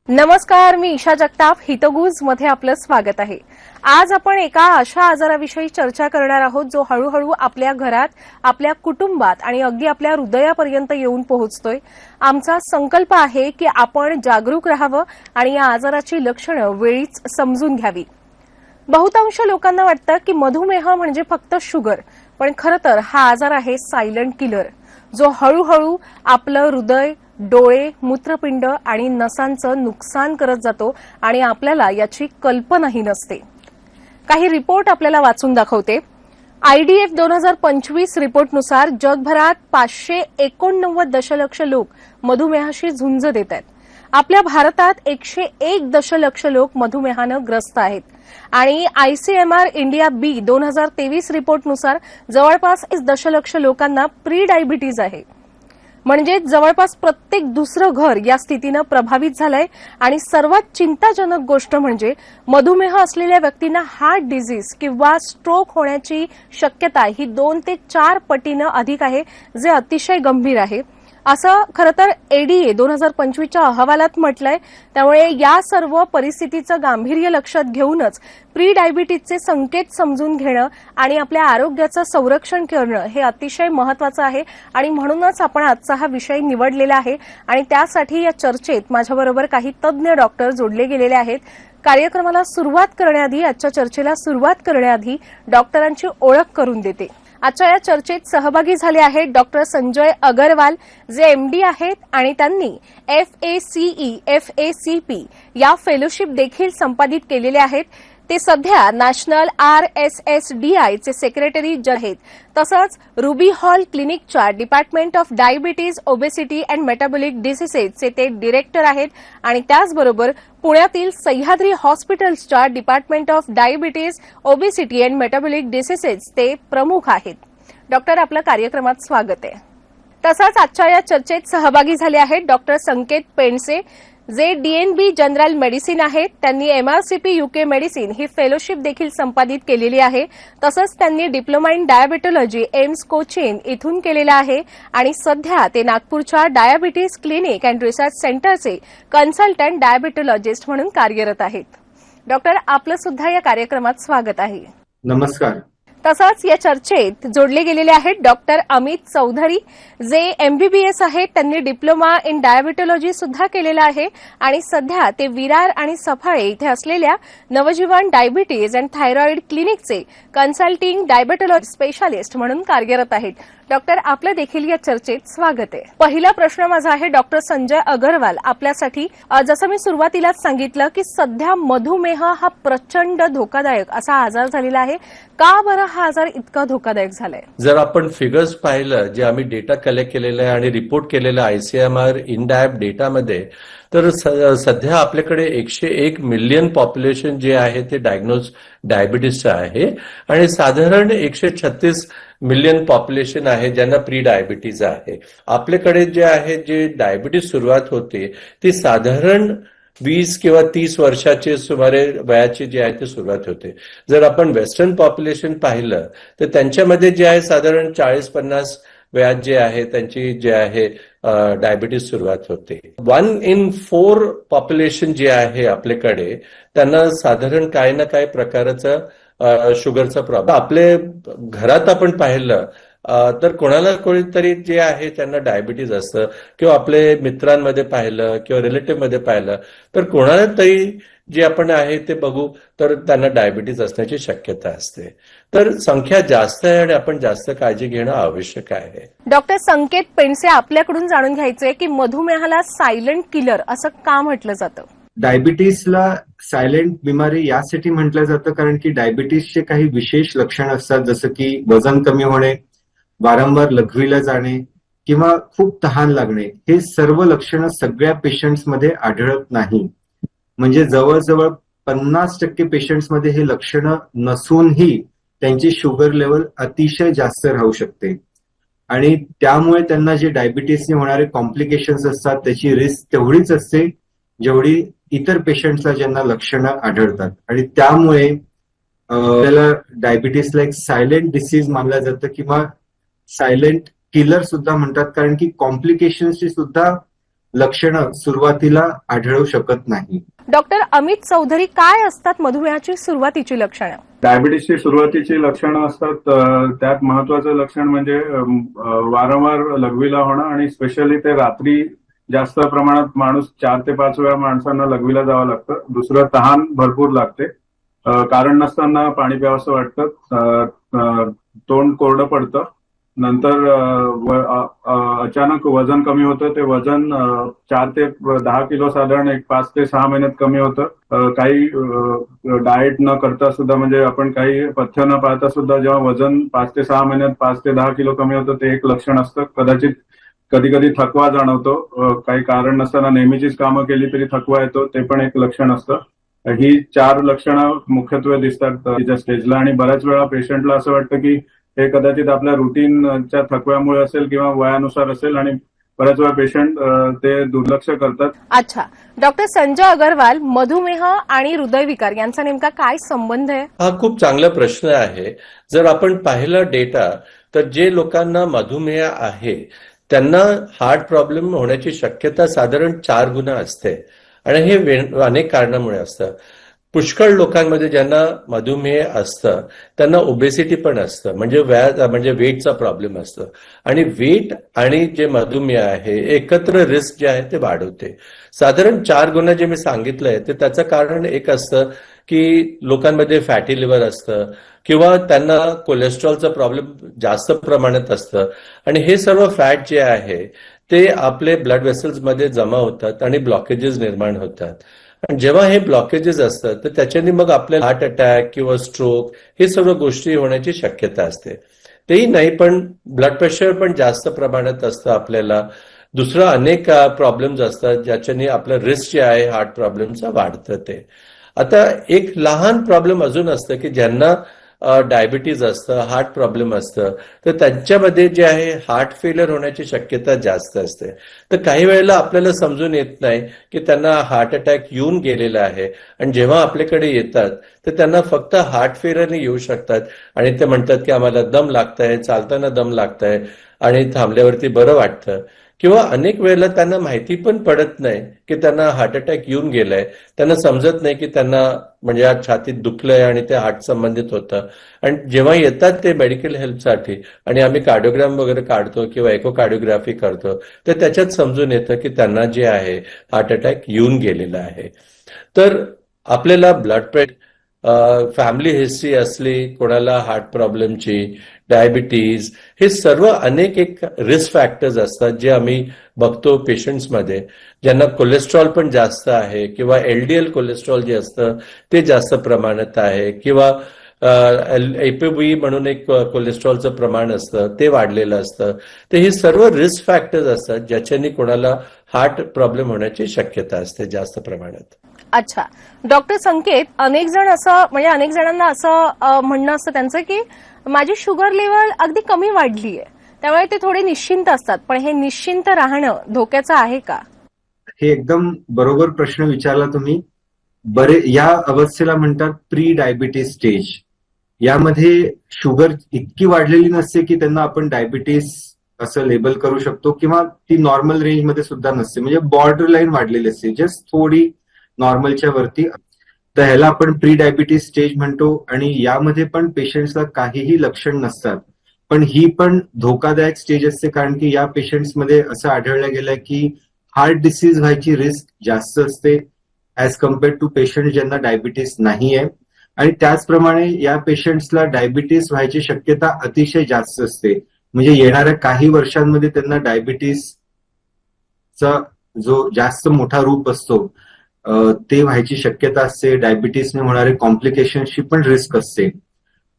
नमस्कार, मी ईशा जगताप. हितगुज मध्ये आपलं स्वागत आहे. आज आपण एका अशा आजाराविषयी चर्चा करणार आहोत जो हळूहळू आपल्या घरात, आपल्या कुटुंबात आणि अगदी आपल्या हृदयापर्यंत येऊन पोहोचतोय. आमचा संकल्प आहे की आपण जागरूक राहावं आणि या आजाराची लक्षणं वेळीच समजून घ्यावी. बहुतांश लोकांना वाटतं की मधुमेह म्हणजे फक्त शुगर, पण खरं तर हा आजार आहे सायलंट किलर, जो हळूहळू आपलं हृदय, डोळे, मूत्रपिंड आणि नसांचं नुकसान करत जातो आणि आपल्याला याची कल्पनाही नसते. काही रिपोर्ट आपल्याला वाचून दाखवते. IDF 2025 रिपोर्टनुसार जगभरात 589 दशलक्ष लोक मधुमेहाशी झुंज देत आहेत. आपल्या भारतात 101 दशलक्ष लोक मधुमेहानं ग्रस्त आहेत आणि ICMR इंडिया बी 2023 रिपोर्टनुसार जवळपास 1 दशलक्ष लोकांना प्री डायबिटीज आहे. म्हणजे जवळपास प्रत्येक दुसरं घर या स्थितीनं प्रभावित झालंय. आणि सर्वात चिंताजनक गोष्ट म्हणजे मधुमेह असलेल्या व्यक्तींना हार्ट डिझीज किंवा स्ट्रोक होण्याची शक्यता ही 2 ते 4 पटीनं अधिक आहे, जे अतिशय गंभीर आहे, असं खरं तर ADA 2025च्या अहवालात म्हटलंय. त्यामुळे या सर्व परिस्थितीचं गांभीर्य लक्षात घेऊनच प्री डायबिटीजचे संकेत समजून घेणं आणि आपल्या आरोग्याचं संरक्षण करणं हे अतिशय महत्वाचं आहे. आणि म्हणूनच आपण आजचा हा विषय निवडलेला आहे. आणि त्यासाठी या चर्चेत माझ्याबरोबर काही तज्ज्ञ डॉक्टर जोडले गेलेले आहेत. कार्यक्रमाला सुरुवात करण्याआधी, आजच्या चर्चेला सुरुवात करण्याआधी डॉक्टरांची ओळख करून देते. आजच्या या चर्चेत सहभागी झाले आहेत डॉक्टर संजय अगरवाल, जे MD आहेत आणि त्यांनी FACE, FACP या फेलोशिप देखील संपादित केलेल्या आहेत. ते सध्या नॅशनल RSSDI चे सेक्रेटरी आहेत. तसंच रुबी हॉल क्लिनिकच्या department of diabetes, obesity and metabolic डिसीजेसचे ते डिरेक्टर आहेत. आणि त्याचबरोबर पुण्यातील सह्याद्री हॉस्पिटल्सच्या department of diabetes, obesity and metabolic diseases ते प्रमुख आहेत. डॉक्टर, आपलं कार्यक्रमात स्वागत आहे. तसंच आजच्या या चर्चेत सहभागी झाले आहेत डॉक्टर संकेत पेंडसे, जे DNB जनरल मेडिसिन आहेत. त्यांनी MRCP UK मेडिसिन ही फेलोशिप देखील संपादित केलेली आहे. तसंच त्यांनी डिप्लोमा इन डायबेटोलॉजी एम्स कोचीन इथून केलेला आहे आणि सध्या ते नागपूरच्या डायबिटीज क्लिनिक अँड रिसर्च सेंटरचे कन्सल्टंट डायबेटोलॉजिस्ट म्हणून कार्यरत आहेत. डॉक्टर, आपलं सुद्धा या कार्यक्रमात स्वागत आहे. नमस्कार. तसंच या चर्चेत जोडले गेलेले आहेत डॉक्टर अमित चौधरी, जे MBBS आहेत. त्यांनी डिप्लोमा इन डायबेटोलॉजी सुद्धा केलेला आहे आणि सध्या ते विरार आणि सफाळे इथे असलेल्या नवजीवन डायबिटीज अँड थायरॉइड क्लिनिकचे कन्सल्टिंग डायबेटोलॉजी स्पेशालिस्ट म्हणून कार्यरत आहेत. डॉक्टर, आपलं देखील या चर्चेत स्वागत आहे. पहिला प्रश्न माझा आहे डॉक्टर संजय अगरवाल आपल्यासाठी. जसं मी सुरुवातीलाच सांगितलं की सध्या मधुमेह हा प्रचंड धोकादायक असा आजार झालेला आहे. का बरं हा आजार इतका धोकादायक झालाय? जर आपण फिगर्स पाहिलं, जे आम्ही डेटा कलेक्ट केलेला आहे आणि रिपोर्ट केलेला ICMR इंडायब डेटामध्ये, तर सध्या आपल्याकडे 101 मिलियन पॉप्युलेशन जे आहे ते डायग्नोज डायबिटीसचं आहे आणि साधारण 136 मिलियन पॉप्युलेशन आहे ज्यांना प्री डायबिटीज आहे. आपल्याकडे जे आहे, जे डायबिटीज सुरुवात होते ती साधारण 20 किंवा 30 वर्षाचे सुमारे वयाचे जे आहे ते सुरुवात होते. जर आपण वेस्टर्न पॉप्युलेशन पाहिलं तर त्यांच्यामध्ये जे आहे साधारण 40-50 वयात जे आहे त्यांची जे आहे डायबिटीज सुरुवात होते. 1 in 4 पॉप्युलेशन जे आहे आपल्याकडे त्यांना साधारण काही ना काही प्रकारचं शुगरचा प्रॉब्लेम. आपले घरात आपण पाहिलं तर कोणाला कोणीतरी जे आहे त्यांना डायबिटीज असतं, किंवा आपले मित्रांमध्ये पाहिलं किंवा रिलेटिव्ह मध्ये पाहिलं तर कोणाला तरी जे आपण आहे ते बघू तर त्यांना डायबिटीज असण्याची शक्यता असते. तर संख्या जास्त आहे आणि आपण जास्त काळजी घेणं आवश्यक आहे. डॉक्टर संकेत पेंडसे, आपल्याकडून जाणून घ्यायचंय की मधुमेहाला सायलंट किलर असं का म्हटलं जातं? डायबिटीसला सायलेंट बिमारी यासाठी म्हटलं जातं कारण की डायबिटीसचे काही विशेष लक्षण असतात, जसं की वजन कमी होणे, वारंवार लघवीला जाणे किंवा खूप तहान लागणे. हे सर्व लक्षणं सगळ्या पेशंट्समध्ये आढळत नाही. म्हणजे जवळजवळ 50% पेशंट्समध्ये हे लक्षणं नसूनही त्यांची शुगर लेवल अतिशय जास्त राहू शकते आणि त्यामुळे त्यांना जे डायबिटीसने होणारे कॉम्प्लिकेशन्स असतात त्याची रिस्क तेवढीच असते जेवढी इतर पेशंट्सला ज्यांना लक्षणं आढळतात. आणि त्यामुळे त्याला डायबिटीसला एक सायलेंट डिसीज मानलं जातं किंवा सायलेंट किलर सुद्धा म्हणतात, कारण की कॉम्प्लिकेशन्सची सुद्धा लक्षणं सुरुवातीला आढळू शकत नाही. डॉक्टर अमित चौधरी, काय असतात मधुमेहाची सुरुवातीची लक्षणं? डायबिटीसची सुरुवातीची लक्षणं असतात, त्यात महत्वाचं लक्षण म्हणजे वारंवार लघवीला होणं आणि स्पेशली ते रात्री जास्त प्रमाणात माणूस 4 ते 5 वेळा माणसांना लघवीला जावं लागतं. दुसरं तहान भरपूर लागते, कारण नसताना पाणी प्यावंसं वाटतं, तोंड कोरडं पडतं. नंतर अचानक वजन कमी होतं. ते वजन 4 ते 10 किलो साधारण 5 ते 6 महिन्यात कमी होतं. काही डाएट न करता सुद्धा, म्हणजे आपण काही पथ्य न पाळता सुद्धा जेव्हा वजन 5 ते 6 महिन्यात 5 ते 10 किलो कमी होतं, ते एक लक्षण असतं. कदाचित कधी कधी थकवा जाणवतो, काही कारण नसताना नेहमीचीच कामं केली तरी थकवा येतो, ते पण एक लक्षण असतं. ही 4 लक्षणं मुख्यत्वे दिसतात तिच्या स्टेजला. आणि बऱ्याच वेळा पेशंटला असं वाटतं की हे कदाचित आपल्या रुटीनच्या थकव्यामुळे असेल किंवा वयानुसार असेल, आणि बऱ्याच वेळा पेशंट ते दुर्लक्ष करतात. अच्छा, डॉक्टर संजय अगरवाल, मधुमेह आणि हृदयविकार यांचा नेमका काय संबंध आहे? हा खूप चांगला प्रश्न आहे. जर आपण पाहिला डेटा, तर जे लोकांना मधुमेह आहे त्यांना हार्ट प्रॉब्लेम होण्याची शक्यता साधारण 4 गुणा असते, आणि हे अनेक कारणामुळे असतं. पुष्कळ लोकांमध्ये ज्यांना मधुमेह असतं त्यांना ओबेसिटी पण असतं, म्हणजे वेटचा प्रॉब्लेम असतं. आणि वेट आणि जे मधुमेह आहे एकत्र रिस्क जे आहे ते वाढवते. साधारण 4 गुणा जे मी सांगितलंय ते त्याचं कारण एक असतं की लोकांमध्ये फॅटी लिव्हर असतं, किंवा त्यांना कोलेस्ट्रॉलचा प्रॉब्लेम जास्त प्रमाणात असतं. आणि हे सर्व फॅट जे आहे ते आपले ब्लड वेसल्समध्ये जमा होतात आणि ब्लॉकेजेस निर्माण होतात. आणि जेव्हा हे ब्लॉकेजेस असतात तर त्याच्याने मग आपल्याला हार्ट अटॅक किंवा स्ट्रोक हे सर्व गोष्टी होण्याची शक्यता असते. तेही नाही, पण ब्लड प्रेशर पण जास्त प्रमाणात असतं आपल्याला. दुसरं अनेक प्रॉब्लेम्स असतात ज्याच्याने आपलं रिस्क जे आहे हार्ट प्रॉब्लेमचा वाढतं. ते आता एक लहान प्रॉब्लेम अजून असतं की ज्यांना डायबिटीज असतं, हार्ट प्रॉब्लेम असतं, तर त्यांच्यामध्ये जे आहे हार्ट फेलियर होण्याची शक्यता जास्त असते. तर काही वेळेला आपल्याला समजून येत नाही की त्यांना हार्ट अटॅक येऊन गेलेला आहे, आणि जेव्हा आपल्याकडे येतात तर त्यांना फक्त हार्ट फेलियरने येऊ शकतात, आणि ते म्हणतात की आम्हाला दम लागतंय, चालताना दम लागतंय आणि थांबल्यावरती बरं वाटतं. किंवा अनेक वेळेला त्यांना माहिती पण पडत नाही की त्यांना हार्ट अटॅक येऊन गेलाय. त्यांना समजत नाही की त्यांना म्हणजे आज छातीत दुखलंय आणि ते हार्ट संबंधित होतं. आणि जेव्हा येतात ते मेडिकल हेल्पसाठी आणि आम्ही कार्डिओग्राम वगैरे काढतो किंवा एकोकार्डिओग्राफी करतो, तर त्याच्यात समजून येतं की त्यांना जे आहे हार्ट अटॅक येऊन गेलेला आहे. तर आपल्याला ब्लड प्रेशर, फॅमिली हिस्ट्री असली कोणाला हार्ट प्रॉब्लेमची, डायबिटीज, हे सर्व अनेक एक रिस्क फॅक्टर्स असतात जे आम्ही बघतो पेशंट्समध्ये. ज्यांना कोलेस्ट्रॉल पण जास्त आहे किंवा एलडीएल कोलेस्ट्रॉल जे असतं ते जास्त प्रमाणात आहे, किंवा एपीबी म्हणून एक कोलेस्ट्रॉलचं प्रमाण असतं ते वाढलेलं असतं. तर हे सर्व रिस्क फॅक्टर्स असतात ज्याच्याने कोणाला हार्ट प्रॉब्लेम होण्याची शक्यता असते जास्त प्रमाणात. अच्छा, डॉक्टर संकेत, अनेक जणांना असं म्हणणं असतं त्यांचं की माझी शुगर लेवल अगदी कमी वाढली आहे, त्यामुळे ते थोडे निश्चिंत असतात. पण हे निश्चिंत राहणं धोक्याचं आहे का? हे एकदम बरोबर प्रश्न विचारला तुम्ही. या अवस्थेला म्हणतात प्री डायबिटीस स्टेज. यामध्ये शुगर इतकी वाढलेली नसते की त्यांना आपण डायबिटीस असं लेबल करू शकतो, किंवा ती नॉर्मल रेंजमध्ये सुद्धा नसते, म्हणजे बॉर्डर लाईन वाढलेली असते, जस्ट थोडी नॉर्मलच्या वरती. तर ह्याला आपण प्री डायबिटीस स्टेज म्हणतो. आणि यामध्ये पण पेशंट्सला काहीही लक्षण नसतात, पण ही पण धोकादायक स्टेज असते, कारण की या पेशंट्समध्ये असं आढळलं गेलं की हार्ट डिसीज व्हायची रिस्क जास्त असते ऍज कम्पेअर्ड टू पेशंट ज्यांना डायबिटीस नाही आहे. आणि त्याचप्रमाणे या पेशंट्सला डायबिटीस व्हायची शक्यता अतिशय जास्त असते, म्हणजे येणाऱ्या काही वर्षांमध्ये त्यांना डायबिटीसचा जो जास्त मोठा रूप असतो ते व्हायची शक्यता असते. डायबिटीसने होणारे कॉम्प्लिकेशन्सची पण रिस्क असते.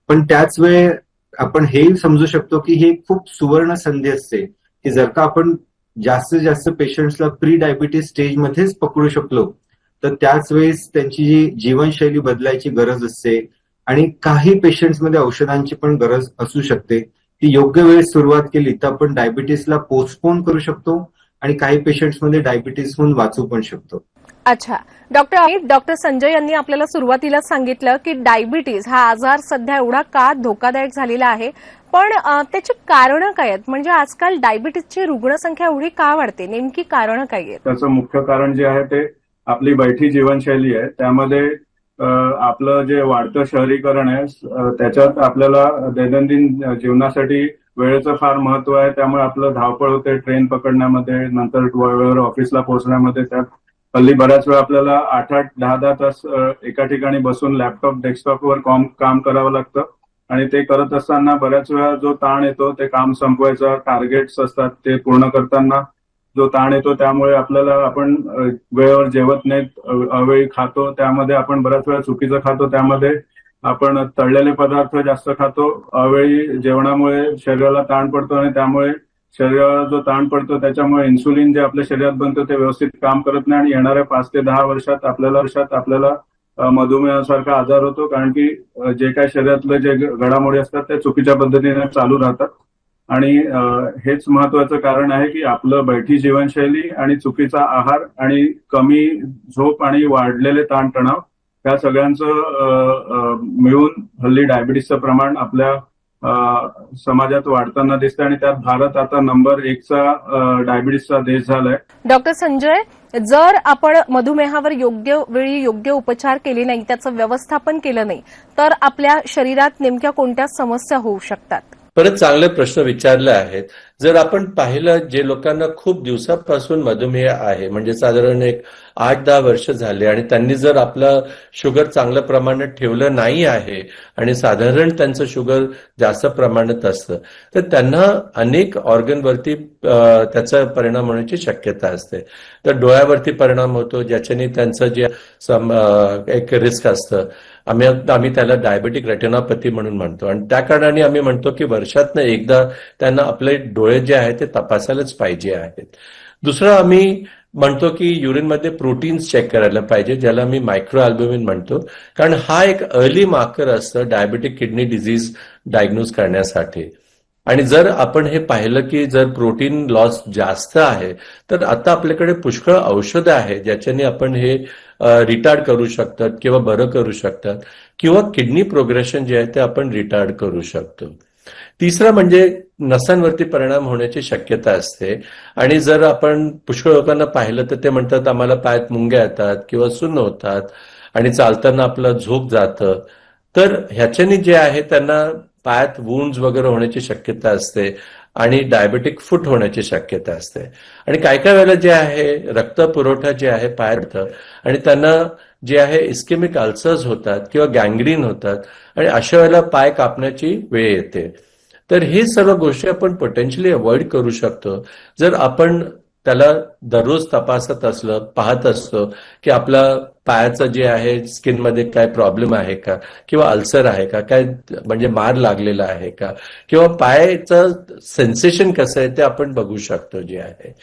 पण त्याच वेळे आपण हे समजू शकतो की ही खूप सुवर्ण संधी असते की जर का आपण जास्तीत जास्त पेशंट्सला प्री डायबिटीस स्टेजमध्येच पकडू शकलो तर त्याच वेळेस त्यांची जी जीवनशैली बदलायची गरज असते, आणि काही पेशंट्समध्ये औषधांची पण गरज असू शकते. ती योग्य वेळेस सुरुवात केली तर आपण डायबिटीसला पोस्टपोन करू शकतो, आणि काही पेशंट्समध्ये डायबिटीस होऊन वाचू पण शकतो. अच्छा, डॉक्टर संजय यांनी आपल्याला सुरुवातीला सांगितलं की डायबिटीज हा आजार सध्या एवढा का धोकादायक झालेला आहे, पण त्याची कारणं काय आहेत? म्हणजे आजकाल डायबिटीसची रुग्णसंख्या एवढी का वाढते? नेमकी कारणं काय आहेत? त्याचं मुख्य कारण जे आहे ते आपली बैठी जीवनशैली आहे. त्यामध्ये आपलं जे वाढतं शहरीकरण आहे त्याच्यात आपल्याला दैनंदिन जीवनासाठी वेळेचं फार महत्व आहे. त्यामुळे आपलं धावपळ होते ट्रेन पकडण्यामध्ये, नंतर वेळेवर ऑफिसला पोहोचण्यामध्ये. त्यात हल्ली बऱ्याच वेळा आपल्याला 8-8, 10-10 तास एका ठिकाणी बसून लॅपटॉप, डेस्कटॉपवर काम करावं लागतं आणि ते करत असताना बऱ्याच वेळा जो ताण येतो ते काम संपवायचा, टार्गेट्स असतात ते पूर्ण करताना जो ताण येतो त्यामुळे आपण वेळेवर जेवत नाहीत, अवेळी खातो, त्यामध्ये आपण बऱ्याच वेळा चुकीचं खातो, त्यामध्ये आपण तळलेले पदार्थ जास्त खातो, अवेळी जेवणामुळे शरीराला ताण पडतो आणि त्यामुळे शरीराला जो ताण पडतो त्याच्यामुळे इन्सुलिन जे आपल्या शरीरात बनतं ते व्यवस्थित काम करत नाही आणि येणाऱ्या 5 ते 10 वर्षात आपल्याला मधुमेहासारखा आजार होतो. कारण की जे काही शरीरातले जे घडामोडी असतात त्या चुकीच्या पद्धतीने चालू राहतात आणि हेच महत्वाचं कारण आहे की आपलं बैठी जीवनशैली आणि चुकीचा आहार आणि कमी झोप आणि वाढलेले ताणतणाव या सगळ्यांचं मिळून हल्ली डायबिटीसचं प्रमाण आपल्या समाजात वाढताना दिसतं आणि त्यात भारत आता नंबर 1चा डायबिटीसचा देश झालाय. डॉक्टर संजय, जर आपण मधुमेहावर योग्य वेळी योग्य उपचार केले नाही, त्याचं व्यवस्थापन केलं नाही, तर आपल्या शरीरात नेमक्या कोणत्या समस्या होऊ शकतात? परत चांगले प्रश्न विचारले आहेत. जर आपण पाहिलं जे लोकांना खूप दिवसापासून मधुमेह आहे, म्हणजे साधारण एक 8-10 वर्ष झाले आणि त्यांनी जर आपलं शुगर चांगल्या प्रमाणात ठेवलं नाही आहे आणि साधारण त्यांचं शुगर जास्त प्रमाणात असतं तर त्यांना अनेक ऑर्गनवरती त्याचा परिणाम होण्याची शक्यता असते. तर डोळ्यावरती परिणाम होतो, ज्याच्याने त्यांचं जे एक रिस्क असतं, आम्ही त्याला डायबेटिक रेटिनोपॅथी म्हणून म्हणतो आणि त्या कारणाने आम्ही म्हणतो की वर्षातनं एकदा त्यांना आपले डोळे जे आहेत ते तपासायलाच पाहिजे आहेत. दुसरं आम्ही म्हणतो की युरिनमध्ये प्रोटीन्स चेक करायला पाहिजे, ज्याला आम्ही मायक्रो अल्ब्युमिन म्हणतो, कारण हा एक अर्ली मार्कर असतं डायबेटिक किडनी डिझीज डायग्नोज करण्यासाठी. आणि जर आपण हे पाहिलं की जर प्रोटीन लॉस जास्त आहे तर आता आपल्याकडे पुष्कळ औषधं आहेत ज्याच्याने आपण हे रिटार्ड करू शकतात किंवा बरं करू शकतात किंवा किडनी प्रोग्रेशन जे आहे ते आपण रिटार्ड करू शकतो. तिसरं म्हणजे नसांवरती परिणाम होण्याची शक्यता असते आणि जर आपण पुष्कळ लोकांना पाहिलं तर ते म्हणतात आम्हाला पायात मुंग्या येतात किंवा सुन्न होतात आणि चालताना आपलं झोप जातं. तर ह्याच्याने जे आहे त्यांना पायात वुंड्स वगैरे होण्याची शक्यता असते आणि डायबेटिक फूट होण्याची शक्यता असते. आणि काय काय वेळेला जे आहे रक्त पुरवठा जे आहे पायात आणि त्यांना जे आहे इस्केमिक अल्सर्स होतात किंवा गँग्रीन होतात आणि अशा वेळेला पाय कापण्याची वेळ येते. तर हे सर्व गोष्टी आपण पोटेन्शियली अवॉइड करू शकतो जर आपण त्याला दररोज तपासत असलं, पाहत असतो की आपला पायाचं जे आहे स्किनमध्ये काय प्रॉब्लेम आहे का किंवा अल्सर आहे का, काय म्हणजे मार लागलेला आहे का किंवा पायाचं सेन्सेशन कसं आहे ते आपण बघू शकतो जे आहे.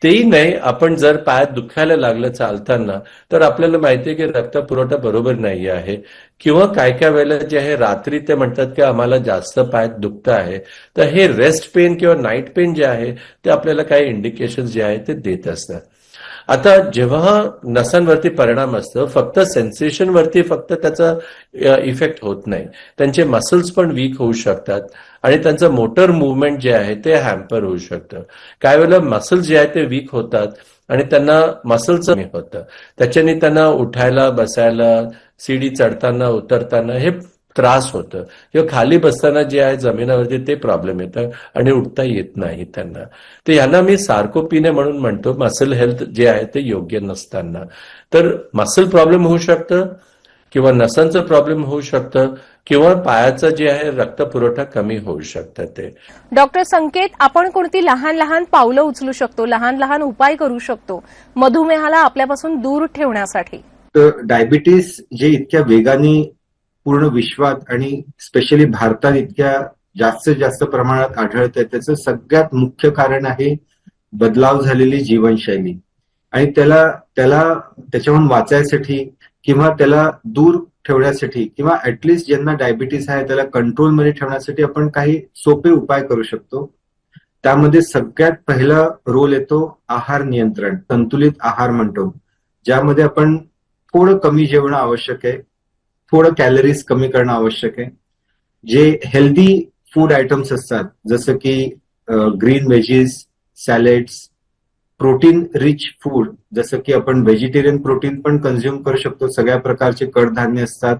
तेही नाही, आपण जर पायात दुखायला लागलं चालताना तर आपल्याला माहिती आहे की रक्त पुरवठा बरोबर नाही आहे किंवा काय काय वेळेला जे आहे रात्री ते म्हणतात की आम्हाला जास्त पायात दुखतं आहे, तर हे रेस्ट पेन किंवा नाईट पेन जे आहे ते आपल्याला काही इंडिकेशन जे आहे ते देत असतात. आता जेव्हा नसांवरती परिणाम असतो फक्त सेन्सेशनवरती फक्त त्याचा इफेक्ट होत नाही, त्यांचे मसल्स पण वीक होऊ शकतात आणि त्यांचं मोटर मुवमेंट जे आहे ते हॅम्पर होऊ शकतं. काही वेळेला मसल्स जे आहे ते वीक होतात आणि त्यांना मसल्स कमी होतं, त्याच्याने त्यांना उठायला बसायला सीडी चढताना उतरताना हे त्रास होतं किंवा खाली बसताना जे आहे जमिनावरती ते प्रॉब्लेम येतं आणि उठता येत नाही त्यांना. तर ह्यांना मी सार्कोपिने म्हणून म्हणतो, मसल हेल्थ जे आहे ते योग्य नसताना. तर मसल प्रॉब्लेम होऊ शकतं किंवा नसांचं प्रॉब्लेम होऊ शकतं किंवा पायाचं जे आहे रक्त पुरवठा कमी होऊ शकतं. ते डॉक्टर संकेत, आपण कोणती लहान लहान पावलं उचलू शकतो, लहान लहान उपाय करू शकतो मधुमेहाला आपल्यापासून दूर ठेवण्यासाठी? तर डायबिटीस जे इतक्या वेगाने पूर्ण विश्वात आणि स्पेशली भारतात इतक्या जास्तीत जास्त प्रमाणात आढळत आहे त्याचं सगळ्यात मुख्य कारण आहे बदलाव झालेली जीवनशैली. आणि त्याच्याहून वाचायसाठी किंवा त्याला दूर ठेवण्यासाठी किंवा ऍटलिस्ट ज्यांना डायबिटीस आहे त्याला कंट्रोलमध्ये ठेवण्यासाठी आपण काही सोपे उपाय करू शकतो. त्यामध्ये सगळ्यात पहिला रोल येतो आहार नियंत्रण, संतुलित आहार म्हणतो, ज्यामध्ये आपण थोडं कमी जेवणं आवश्यक आहे, थोडं कॅलरीज कमी करणं आवश्यक आहे. जे हेल्दी फूड आयटम्स असतात जसं की green veggies, salads, protein rich food जसं की आपण व्हेजिटेरियन प्रोटीन पण कन्झ्युम करू शकतो. सगळ्या प्रकारचे कडधान्य असतात.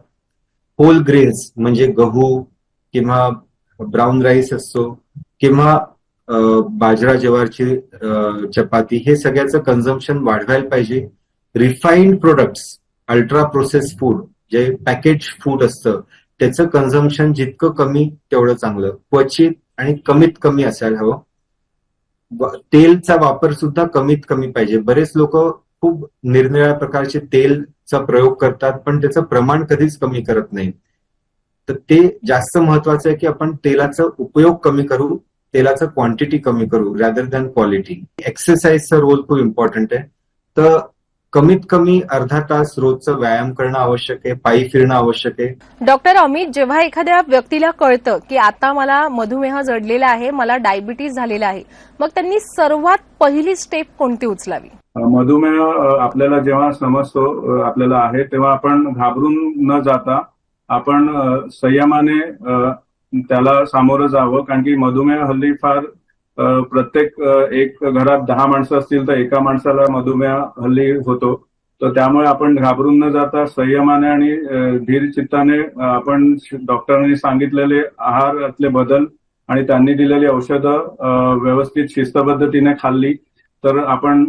होल ग्रेन्स म्हणजे गहू किंवा ब्राऊन राईस असतो किंवा बाजरा ज्वारची चपाती, हे सगळ्याचं कन्झम्पशन वाढवायला पाहिजे. रिफाईन्ड प्रोडक्ट्स, अल्ट्रा प्रोसेस फूड जे पॅकेज फूड असतं त्याचं कन्झम्पशन जितकं कमी तेवढं चांगलं. क्वचित आणि कमीत कमी असायला हवं. तेलचा वापर सुद्धा कमीत कमी पाहिजे. बरेच लोक खूप निरनिराळ्या प्रकारचे तेलचा प्रयोग करतात पण त्याचं प्रमाण कधीच कमी करत नाही. तर ते जास्त महत्वाचं आहे की आपण तेलाचा उपयोग कमी करू, तेलाचं क्वांटिटी कमी करू रॅदर दॅन क्वालिटी. एक्सरसाइजचा रोल खूप इम्पॉर्टंट आहे. तर कमीत कमी अर्धा तास रोजचं व्यायाम करणं आवश्यक आहे, पायी फिरणं आवश्यक आहे. डॉक्टर अमित, जेव्हा एखाद्या व्यक्तीला कळतं की आता मला मधुमेह जडलेला आहे, मला डायबिटीज झालेला आहे, मग त्यांनी सर्वात पहिली स्टेप कोणती उचलावी? मधुमेह आपल्याला जेव्हा समजतो आपल्याला आहे, तेव्हा आपण घाबरून न जाता आपण संयमाने त्याला सामोरं जावं. कारण की मधुमेह हल्ली फार प्रत्येक एक घरात 10 माणसं असतील तर एका माणसाला मधुमेह हल्ली होतो. तर त्यामुळे आपण घाबरून न जाता संयमाने आणि धीर चित्ताने आपण डॉक्टरांनी सांगितलेले आहारातले बदल आणि त्यांनी दिलेली औषधं व्यवस्थित शिस्तबद्धतीने खाल्ली तर आपण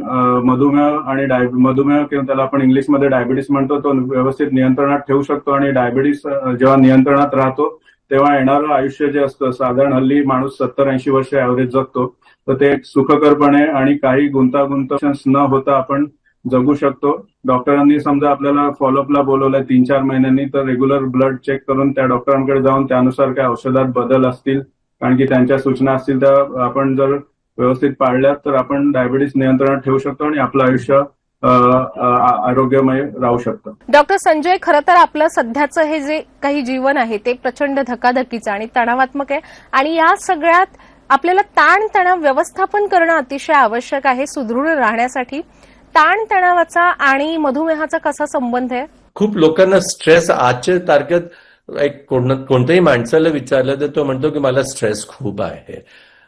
मधुमेह आणि मधुमेह किंवा त्याला आपण इंग्लिशमध्ये डायबिटीस म्हणतो तो व्यवस्थित नियंत्रणात ठेवू शकतो. आणि डायबिटीस जेव्हा नियंत्रणात राहतो तेव्हा येणारं आयुष्य जे असतं, साधारण हल्ली माणूस 70-80 वर्ष ऍव्हरेज जगतो, तर ते सुखकरपणे आणि काही गुंतागुंत न होता आपण जगू शकतो. डॉक्टरांनी समजा आपल्याला फॉलोअपला बोलवलंय 3-4 महिन्यांनी, तर रेग्युलर ब्लड चेक करून त्या डॉक्टरांकडे जाऊन त्यानुसार काय औषधात बदल असतील, कारण की त्यांच्या सूचना असतील त्या आपण जर व्यवस्थित पाळल्यात तर आपण डायबिटीस नियंत्रणात ठेवू शकतो आणि आपलं आयुष्य आरोग्यमय राहू शकतं. डॉक्टर संजय, खरं तर आपलं सध्याचं हे जे काही जीवन आहे ते प्रचंड धकाधकीचं आणि तणावात्मक आहे आणि या सगळ्यात आपल्याला ताणतणाव व्यवस्थापन करणं अतिशय आवश्यक आहे सुदृढ राहण्यासाठी. ताणतणावाचा आणि मधुमेहाचा कसा संबंध आहे? खूप लोकांना स्ट्रेस आजच्या तारखेत एक कोणत्याही माणसाला विचारलं तर तो म्हणतो की मला स्ट्रेस खूप आहे.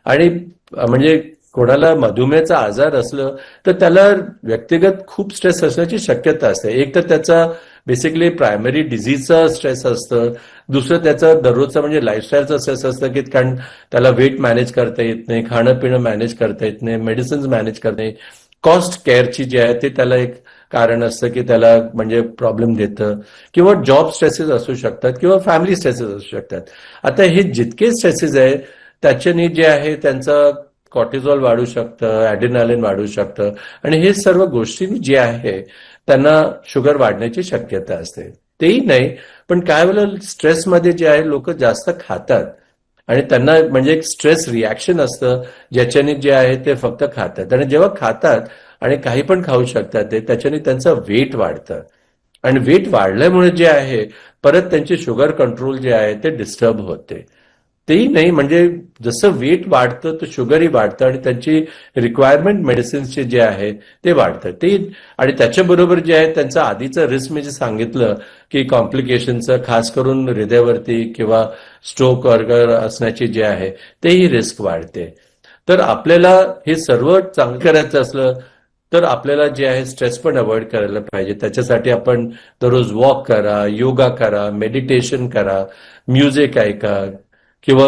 आणि म्हणजे कोणाला मधुमेहाचा आजार असलं तर त्याला व्यक्तिगत खूप स्ट्रेस असण्याची शक्यता असते. एक तर त्याचा बेसिकली प्रायमरी डिझीजचा स्ट्रेस असतं, दुसरं त्याचं दररोजचं म्हणजे लाईफस्टाईलचं स्ट्रेस असतं की कारण त्याला वेट मॅनेज करता येत नाही, खाणं पिणं मॅनेज करता येत नाही, मेडिसिन्स मॅनेज करता नाही, कॉस्ट केअरची जी आहे ते त्याला एक कारण असतं की त्याला म्हणजे प्रॉब्लेम देतं, किंवा जॉब स्ट्रेसेस असू शकतात किंवा फॅमिली स्ट्रेसेस असू शकतात. आता हे जितके स्ट्रेसेस आहे त्याच्याने जे आहे त्यांचं कॉर्टिझॉल वाढू शकतं, ॲड्रेनालिन वाढू शकतं आणि हे सर्व गोष्टी जे आहे त्यांना शुगर वाढण्याची शक्यता असते. तेही नाही, पण काय वेळेला स्ट्रेसमध्ये जे आहे लोक जास्त खातात आणि त्यांना म्हणजे एक स्ट्रेस रिॲक्शन असतं ज्याच्याने जे आहे ते फक्त खातात आणि जेव्हा खातात आणि काही पण खाऊ शकतात ते त्याच्याने त्यांचं वेट वाढतं आणि वेट वाढल्यामुळे जे आहे परत त्यांची शुगर कंट्रोल जे आहे ते डिस्टर्ब होते. तेही नाही, म्हणजे जसं वेट वाढतं तर शुगरही वाढतं आणि त्यांची रिक्वायरमेंट मेडिसिन्सचे जे आहे ते वाढतं ते. आणि त्याच्याबरोबर जे आहे त्यांचं आधीचं रिस्क मी जे सांगितलं की कॉम्प्लिकेशनचं खास करून हृदयावरती किंवा स्ट्रोक वगैरे असण्याची जे आहे तेही रिस्क वाढते. तर आपल्याला हे सर्व चांगलं करायचं असलं तर आपल्याला जे आहे स्ट्रेस पण अवॉइड करायला पाहिजे. त्याच्यासाठी आपण दररोज वॉक करा, योगा करा, मेडिटेशन करा, म्युझिक ऐका किंवा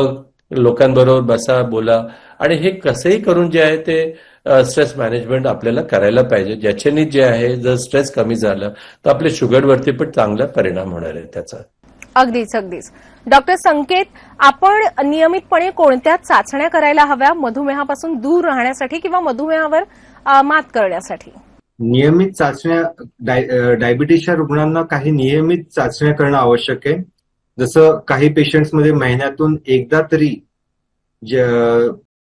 लोकांबरोबर बसा, बोला आणि हे कसंही करून जे आहे ते स्ट्रेस मॅनेजमेंट आपल्याला करायला पाहिजे, ज्याच्याने जे आहे जर स्ट्रेस कमी झालं तर आपल्या शुगरवरती पण चांगला परिणाम होणार आहे त्याचा. अगदीच अगदीच. डॉक्टर संकेत, आपण नियमितपणे कोणत्या चाचण्या करायला हव्या मधुमेहापासून दूर राहण्यासाठी किंवा मधुमेहावर मात करण्यासाठी? नियमित चाचण्या, डायबिटीसच्या रुग्णांना काही नियमित चाचण्या करणं आवश्यक आहे. जसं काही पेशंट्समध्ये महिन्यातून एकदा तरी